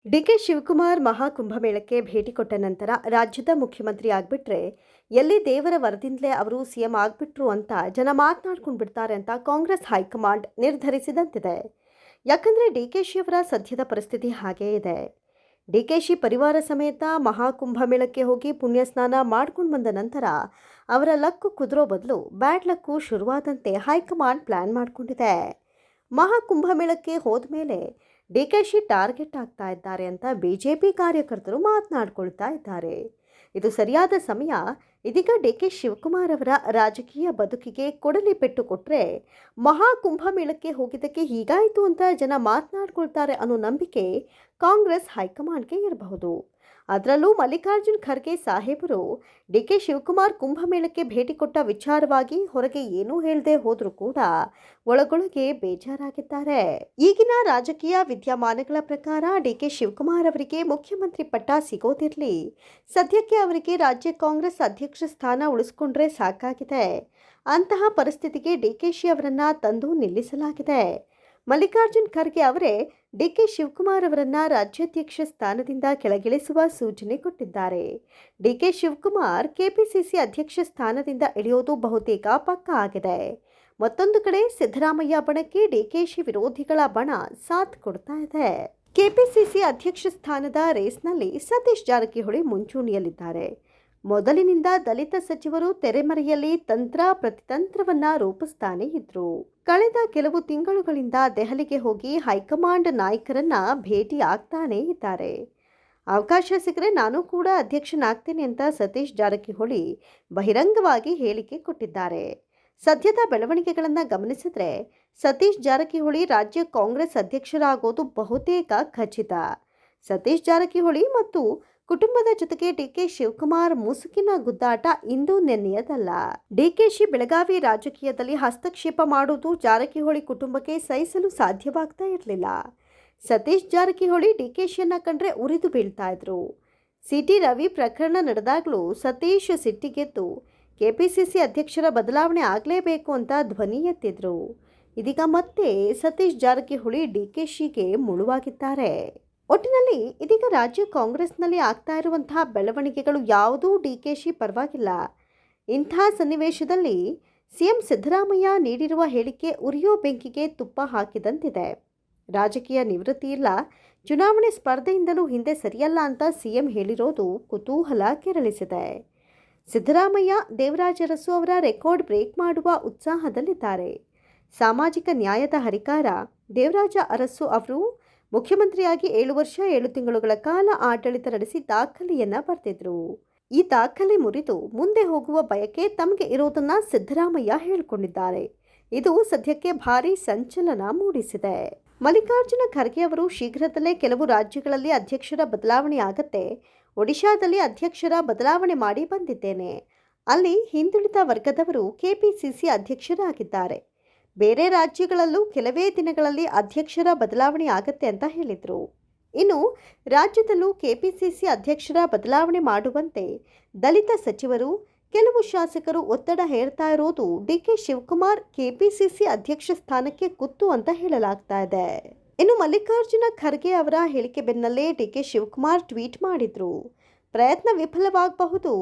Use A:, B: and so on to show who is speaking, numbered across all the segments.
A: DK Shivakumar ಮಹಾಕುಂಭಮೇಳಕ್ಕೆ ಭೇಟಿ ಕೊಟ್ಟ ನಂತರ ರಾಜ್ಯದ ಮುಖ್ಯಮಂತ್ರಿ ಆಗ್ಬಿಟ್ರೆ ಎಲ್ಲಿ ದೇವರ ವರದಿಂದಲೇ ಅವರು ಸಿಎಂ ಆಗ್ಬಿಟ್ರು ಅಂತ ಜನ ಮಾತನಾಡ್ಕೊಂಡು ಬಿಡ್ತಾರೆ ಅಂತ ಕಾಂಗ್ರೆಸ್ ಹೈಕಮಾಂಡ್ ನಿರ್ಧರಿಸಿದಂತಿದೆ. ಯಾಕಂದ್ರೆ ಡಿಕೆಶಿ ಅವರ ಸದ್ಯದ ಪರಿಸ್ಥಿತಿ ಹಾಗೇ ಇದೆ. ಡಿಕೆಶಿ ಪರಿವಾರ ಸಮೇತ ಮಹಾಕುಂಭಮೇಳಕ್ಕೆ ಹೋಗಿ ಪುಣ್ಯ ಸ್ನಾನ ಮಾಡ್ಕೊಂಡು ಬಂದ ನಂತರ ಅವರ ಲಕ್ಕು ಕುದುರೋ ಬದಲು ಬ್ಯಾಡ್ ಲಕ್ಕು ಶುರುವಾದಂತೆ ಹೈಕಮಾಂಡ್ ಪ್ಲಾನ್ ಮಾಡಿಕೊಂಡಿದೆ. ಮಹಾಕುಂಭಮೇಳಕ್ಕೆ ಹೋದ ಮೇಲೆ ಡಿಕೆಶಿ ಟಾರ್ಗೆಟ್ ಆಗ್ತಾ ಇದ್ದಾರೆ ಅಂತ ಬಿಜೆಪಿ ಕಾರ್ಯಕರ್ತರು ಮಾತನಾಡ್ಕೊಳ್ತಾ ಇದ್ದಾರೆ. ಇದು ಸರಿಯಾದ ಸಮಯ. ಇದೀಗ ಡಿಕೆ ಶಿವಕುಮಾರ್ ಅವರ ರಾಜಕೀಯ ಬದುಕಿಗೆ ಕೊಡಲಿ ಪೆಟ್ಟು ಕೊಟ್ಟರೆ ಮಹಾಕುಂಭಮೇಳಕ್ಕೆ ಹೋಗಿದ್ದಕ್ಕೆ ಹೀಗಾಯಿತು ಅಂತ ಜನ ಮಾತನಾಡ್ಕೊಳ್ತಾರೆ ಅನ್ನೋ ನಂಬಿಕೆ ಕಾಂಗ್ರೆಸ್ ಹೈಕಮಾಂಡ್ಗೆ ಇರಬಹುದು. ಅದರಲ್ಲೂ ಮಲ್ಲಿಕಾರ್ಜುನ್ ಖರ್ಗೆ ಸಾಹೇಬರು ಡಿಕೆ ಶಿವಕುಮಾರ್ ಕುಂಭಮೇಳಕ್ಕೆ ಭೇಟಿ ಕೊಟ್ಟ ವಿಚಾರವಾಗಿ ಹೊರಗೆ ಏನೂ ಹೇಳದೆ ಹೋದರೂ ಕೂಡ ಒಳಗೊಳಗೆ ಬೇಜಾರಾಗಿದ್ದಾರೆ. ಈಗಿನ ರಾಜಕೀಯ ವಿದ್ಯಮಾನಗಳ ಪ್ರಕಾರ ಡಿಕೆ ಶಿವಕುಮಾರ್ ಅವರಿಗೆ ಮುಖ್ಯಮಂತ್ರಿ ಪಟ್ಟ ಸಿಗೋದಿರಲಿ, ಸದ್ಯಕ್ಕೆ ಅವರಿಗೆ ರಾಜ್ಯ ಕಾಂಗ್ರೆಸ್ ಅಧ್ಯಕ್ಷ ಸ್ಥಾನ ಉಳಿಸ್ಕೊಂಡ್ರೆ ಸಾಕಾಗಿದೆ. ಅಂತಹ ಪರಿಸ್ಥಿತಿಗೆ ಡಿಕೆಶಿ ಅವರನ್ನ ತಂದು ನಿಲ್ಲಿಸಲಾಗಿದೆ. ಮಲ್ಲಿಕಾರ್ಜುನ್ ಖರ್ಗೆ ಅವರೇ ಡಿಕೆ ಶಿವಕುಮಾರ್ ಅವರನ್ನ ರಾಜ್ಯಾಧ್ಯಕ್ಷ ಸ್ಥಾನದಿಂದ ಕೆಳಗಿಳಿಸುವ ಸೂಚನೆ ಕೊಟ್ಟಿದ್ದಾರೆ. ಡಿಕೆ ಶಿವಕುಮಾರ್ ಕೆಪಿಸಿಸಿ ಅಧ್ಯಕ್ಷ ಸ್ಥಾನದಿಂದ ಇಳಿಯೋದು ಬಹುತೇಕ ಪಕ್ಕಾ ಆಗಿದೆ. ಮತ್ತೊಂದು ಕಡೆ ಸಿದ್ದರಾಮಯ್ಯ ಬಣಕ್ಕೆ ಡಿಕೆಶಿ ವಿರೋಧಿಗಳ ಬಣ ಸಾಥ್ ಕೊಡ್ತಾ ಇದೆ. ಕೆಪಿಸಿಸಿ ಅಧ್ಯಕ್ಷ ಸ್ಥಾನದ ರೇಸ್ನಲ್ಲಿ ಸತೀಶ್ ಜಾರಕಿಹೊಳಿ ಮುಂಚೂಣಿಯಲ್ಲಿದ್ದಾರೆ. ಮೊದಲಿನಿಂದ ದಲಿತ ಸಚಿವರು ತೆರೆಮರೆಯಲ್ಲಿ ತಂತ್ರ ಪ್ರತಿತಂತ್ರವನ್ನ ರೂಪಿಸ್ತಾನೆ ಇದ್ರು. ಕಳೆದ ಕೆಲವು ತಿಂಗಳುಗಳಿಂದ ದೆಹಲಿಗೆ ಹೋಗಿ ಹೈಕಮಾಂಡ್ ನಾಯಕರನ್ನ ಭೇಟಿ ಆಗ್ತಾನೆ ಇದ್ದಾರೆ. ಅವಕಾಶ ಸಿಕ್ಕರೆ ನಾನು ಕೂಡ ಅಧ್ಯಕ್ಷನಾಗ್ತೇನೆ ಅಂತ ಸತೀಶ್ ಜಾರಕಿಹೊಳಿ ಬಹಿರಂಗವಾಗಿ ಹೇಳಿಕೆ ಕೊಟ್ಟಿದ್ದಾರೆ. ಸದ್ಯದ ಬೆಳವಣಿಗೆಗಳನ್ನು ಗಮನಿಸಿದ್ರೆ ಸತೀಶ್ ಜಾರಕಿಹೊಳಿ ರಾಜ್ಯ ಕಾಂಗ್ರೆಸ್ ಅಧ್ಯಕ್ಷರಾಗೋದು ಬಹುತೇಕ ಖಚಿತ. ಸತೀಶ್ ಜಾರಕಿಹೊಳಿ ಮತ್ತು ಕುಟುಂಬದ ಜೊತೆಗೆ ಡಿಕೆ ಶಿವಕುಮಾರ್ ಮುಸುಕಿನ ಗುದ್ದಾಟ ಇಂದು ನೆನ್ನೆಯದಲ್ಲ. ಡಿಕೆಶಿ ಬೆಳಗಾವಿ ರಾಜಕೀಯದಲ್ಲಿ ಹಸ್ತಕ್ಷೇಪ ಮಾಡುವುದು ಜಾರಕಿಹೊಳಿ ಕುಟುಂಬಕ್ಕೆ ಸಹಿಸಲು ಸಾಧ್ಯವಾಗ್ತಾ ಇರಲಿಲ್ಲ. ಸತೀಶ್ ಜಾರಕಿಹೊಳಿ ಡಿಕೆಶಿಯನ್ನ ಕಂಡ್ರೆ ಉರಿದು ಬೀಳ್ತಾ ಇದ್ರು. ಸಿಟಿ ರವಿ ಪ್ರಕರಣ ನಡೆದಾಗಲೂ ಸತೀಶ್ ಸಿಟ್ಟಿಗೆದ್ದು ಕೆಪಿಸಿಸಿ ಅಧ್ಯಕ್ಷರ ಬದಲಾವಣೆ ಆಗಲೇಬೇಕು ಅಂತ ಧ್ವನಿ ಎತ್ತಿದ್ರು. ಇದೀಗ ಮತ್ತೆ ಸತೀಶ್ ಜಾರಕಿಹೊಳಿ ಡಿಕೆಶಿಗೆ ಮುಳುವಾಗಿದ್ದಾರೆ. ಒಟ್ಟಿನಲ್ಲಿ ಇದೀಗ ರಾಜ್ಯ ಕಾಂಗ್ರೆಸ್ನಲ್ಲಿ ಆಗ್ತಾ ಇರುವಂತಹ ಬೆಳವಣಿಗೆಗಳು ಯಾವುದೂ ಡಿಕೆಶಿ ಪರವಾಗಿಲ್ಲ. ಇಂಥ ಸನ್ನಿವೇಶದಲ್ಲಿ ಸಿಎಂ ಸಿದ್ದರಾಮಯ್ಯ ನೀಡಿರುವ ಹೇಳಿಕೆ ಉರಿಯೋ ಬೆಂಕಿಗೆ ತುಪ್ಪ ಹಾಕಿದಂತಿದೆ. ರಾಜಕೀಯ ನಿವೃತ್ತಿ ಇಲ್ಲ, ಚುನಾವಣೆ ಸ್ಪರ್ಧೆಯಿಂದಲೂ ಹಿಂದೆ ಸರಿಯಲ್ಲ ಅಂತ ಸಿಎಂ ಹೇಳಿರೋದು ಕುತೂಹಲ ಕೆರಳಿಸಿದೆ. ಸಿದ್ದರಾಮಯ್ಯ ದೇವರಾಜ ಅರಸು ಅವರ ರೆಕಾರ್ಡ್ ಬ್ರೇಕ್ ಮಾಡುವ ಉತ್ಸಾಹದಲ್ಲಿದ್ದಾರೆ. ಸಾಮಾಜಿಕ ನ್ಯಾಯದ ಹರಿಕಾರ ದೇವರಾಜ ಅರಸು ಅವರು ಮುಖ್ಯಮಂತ್ರಿಯಾಗಿ 7 ವರ್ಷ 7 ತಿಂಗಳುಗಳ ಕಾಲ ಆಡಳಿತ ನಡೆಸಿ ದಾಖಲೆಯನ್ನ ಬರೆದಿದ್ರು. ಈ ದಾಖಲೆ ಮುರಿದು ಮುಂದೆ ಹೋಗುವ ಬಯಕೆ ತಮಗೆ ಇರೋದನ್ನ ಸಿದ್ದರಾಮಯ್ಯ ಹೇಳಿಕೊಂಡಿದ್ದಾರೆ. ಇದು ಸದ್ಯಕ್ಕೆ ಭಾರೀ ಸಂಚಲನ ಮೂಡಿಸಿದೆ. ಮಲ್ಲಿಕಾರ್ಜುನ ಖರ್ಗೆ ಅವರು ಶೀಘ್ರದಲ್ಲೇ ಕೆಲವು ರಾಜ್ಯಗಳಲ್ಲಿ ಅಧ್ಯಕ್ಷರ ಬದಲಾವಣೆ ಆಗತ್ತೆ. ಒಡಿಶಾದಲ್ಲಿ ಅಧ್ಯಕ್ಷರ ಬದಲಾವಣೆ ಮಾಡಿ ಬಂದಿದ್ದೇನೆ. ಅಲ್ಲಿ ಹಿಂದುಳಿದ ವರ್ಗದವರು ಕೆಪಿಸಿಸಿ ಅಧ್ಯಕ್ಷರಾಗಿದ್ದಾರೆ. ಬೇರೆ ರಾಜ್ಯಗಳಲ್ಲೂ ಕೆಲವೇ ದಿನಗಳಲ್ಲಿ ಅಧ್ಯಕ್ಷರ ಬದಲಾವಣೆ ಆಗತ್ತೆ ಅಂತ ಹೇಳಿದರು. ಇನ್ನು ರಾಜ್ಯದಲ್ಲೂ ಕೆಪಿಸಿಸಿ ಅಧ್ಯಕ್ಷರ ಬದಲಾವಣೆ ಮಾಡುವಂತೆ ದಲಿತ ಸಚಿವರು, ಕೆಲವು ಶಾಸಕರು ಒತ್ತಡ ಹೇರ್ತಾ ಇರೋದು ಡಿಕೆ ಶಿವಕುಮಾರ್ ಕೆಪಿಸಿಸಿ ಅಧ್ಯಕ್ಷ ಸ್ಥಾನಕ್ಕೆ ಕುತ್ತು ಅಂತ ಹೇಳಲಾಗ್ತಾ ಇದೆ. ಇನ್ನು ಮಲ್ಲಿಕಾರ್ಜುನ ಖರ್ಗೆ ಅವರ ಹೇಳಿಕೆ ಬೆನ್ನಲ್ಲೇ ಡಿಕೆ ಶಿವಕುಮಾರ್ ಟ್ವೀಟ್ ಮಾಡಿದ್ರು. ಪ್ರಯತ್ನ ವಿಫಲವಾಗಬಹುದು,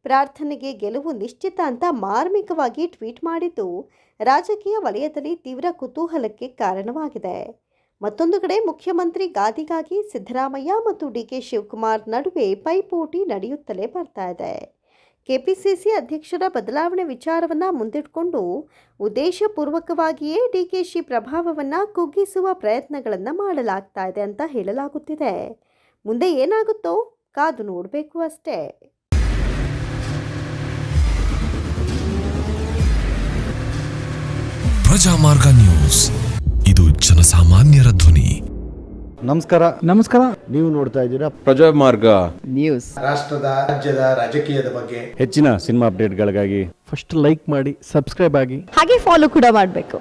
A: ಪ್ರಾರ್ಥನೆಗೆ ಗೆಲುವು ನಿಶ್ಚಿತ ಅಂತ ಮಾರ್ಮಿಕವಾಗಿ ಟ್ವೀಟ್ ಮಾಡಿದ್ದು ರಾಜಕೀಯ ವಲಯದಲ್ಲಿ ತೀವ್ರ ಕುತೂಹಲಕ್ಕೆ ಕಾರಣವಾಗಿದೆ. ಮತ್ತೊಂದು ಕಡೆ ಮುಖ್ಯಮಂತ್ರಿ ಗಾದಿಗಾಗಿ ಸಿದ್ದರಾಮಯ್ಯ ಮತ್ತು ಡಿಕೆ ಶಿವಕುಮಾರ್ ನಡುವೆ ಪೈಪೋಟಿ ನಡೆಯುತ್ತಲೇ ಬರ್ತಾ ಇದೆ. ಕೆಪಿಸಿಸಿ ಅಧ್ಯಕ್ಷರ ಬದಲಾವಣೆ ವಿಚಾರವನ್ನ ಮುಂದಿಟ್ಕೊಂಡು ಉದ್ದೇಶಪೂರ್ವಕವಾಗಿಯೇ ಡಿಕೆಶಿ ಪ್ರಭಾವವನ್ನು ಕುಗ್ಗಿಸುವ ಪ್ರಯತ್ನಗಳನ್ನು ಮಾಡಲಾಗ್ತಾ ಇದೆ ಅಂತ ಹೇಳಲಾಗುತ್ತಿದೆ. ಮುಂದೆ ಏನಾಗುತ್ತೋ ಕಾದು ನೋಡಬೇಕು ಅಷ್ಟೇ.
B: ಪ್ರಜಾಮಾರ್ಗ ನ್ಯೂಸ್, ಇದು ಜನಸಾಮಾನ್ಯರ ಧ್ವನಿ.
C: ನಮಸ್ಕಾರ. ನೀವು ನೋಡ್ತಾ ಇದ್ದೀರಾ
D: ಪ್ರಜಾಮಾರ್ಗ
C: ನ್ಯೂಸ್.
E: ರಾಷ್ಟ್ರದ ರಾಜ್ಯದ ರಾಜಕೀಯದ ಬಗ್ಗೆ
C: ಹೆಚ್ಚಿನ ಸಿನಿಮಾ ಅಪ್ಡೇಟ್ಗಳಿಗಾಗಿ
F: ಫಸ್ಟ್ ಲೈಕ್ ಮಾಡಿ, ಸಬ್ಸ್ಕ್ರೈಬ್ ಆಗಿ,
G: ಹಾಗೆ ಫಾಲೋ ಕೂಡ ಮಾಡಬೇಕು.